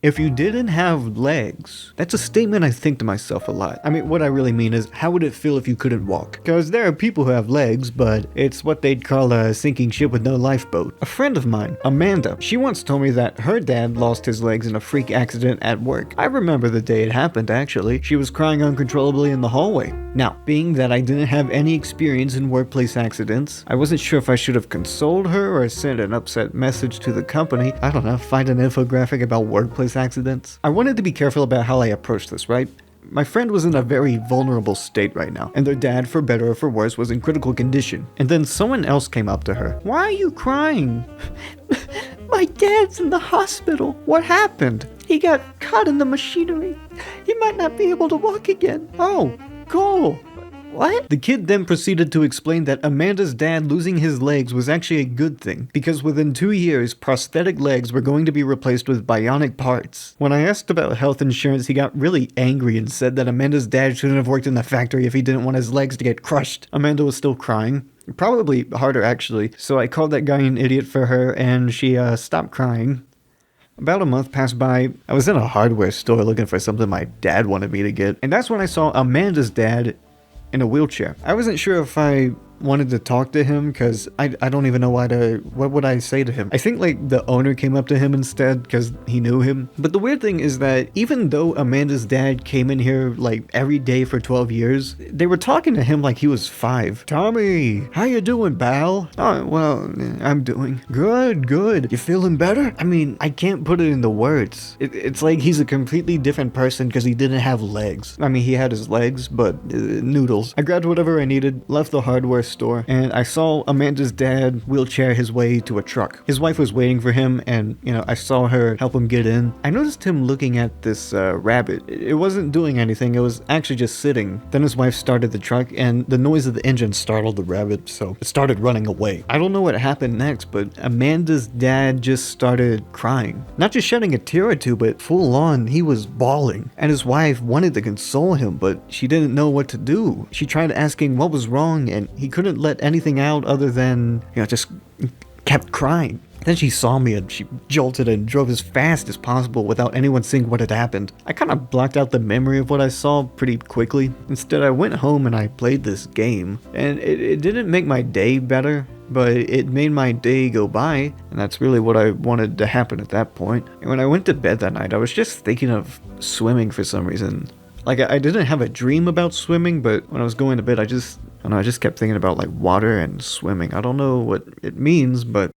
If you didn't have legs, that's a statement I think to myself a lot. I mean, what I really mean is, how would it feel if you couldn't walk? Because there are people who have legs, but it's what they'd call a sinking ship with no lifeboat. A friend of mine, Amanda, she once told me that her dad lost his legs in a freak accident at work. I remember the day it happened, actually. She was crying uncontrollably in the hallway. Now, being that I didn't have any experience in workplace accidents, I wasn't sure if I should have consoled her or sent an upset message to the company. I don't know, find an infographic about workplace accidents. I wanted to be careful about how I approached this, right? My friend was in a very vulnerable state right now, and their dad, for better or for worse, was in critical condition. And then someone else came up to her. "Why are you crying?" "My dad's in the hospital." "What happened?" "He got caught in the machinery. He might not be able to walk again." "Oh, cool." "What?" The kid then proceeded to explain that Amanda's dad losing his legs was actually a good thing, because within 2 years, prosthetic legs were going to be replaced with bionic parts. When I asked about health insurance, he got really angry and said that Amanda's dad shouldn't have worked in the factory if he didn't want his legs to get crushed. Amanda was still crying. Probably harder, actually. So I called that guy an idiot for her, and she stopped crying. About a month passed by. I was in a hardware store looking for something my dad wanted me to get, and that's when I saw Amanda's dad in a wheelchair. I wasn't sure if I wanted to talk to him because I don't even know what would I say to him. I think like the owner came up to him instead because he knew him. But the weird thing is that even though Amanda's dad came in here like every day for 12 years, they were talking to him like he was 5. "Tommy, how you doing, pal?" "Oh, well, I'm doing good. You feeling better?" I mean, I can't put it into words. It's like he's a completely different person because he didn't have legs. I mean, he had his legs, but noodles. I grabbed whatever I needed, left the hardware store, and I saw Amanda's dad wheelchair his way to a truck. His wife was waiting for him, and I saw her help him get in. I noticed him looking at this rabbit. It wasn't doing anything, it was actually just sitting. Then his wife started the truck, and the noise of the engine startled the rabbit, so it started running away. I don't know what happened next, but Amanda's dad just started crying. Not just shedding a tear or two, but full on, he was bawling. And his wife wanted to console him, but she didn't know what to do. She tried asking what was wrong, and he couldn't let anything out other than, just kept crying. Then she saw me and she jolted and drove as fast as possible without anyone seeing what had happened. I kind of blocked out the memory of what I saw pretty quickly. Instead, I went home and I played this game. And it didn't make my day better, but it made my day go by. And that's really what I wanted to happen at that point. And when I went to bed that night, I was just thinking of swimming for some reason. Like, I didn't have a dream about swimming, but when I was going to bed, I just kept thinking about like water and swimming. I don't know what it means, but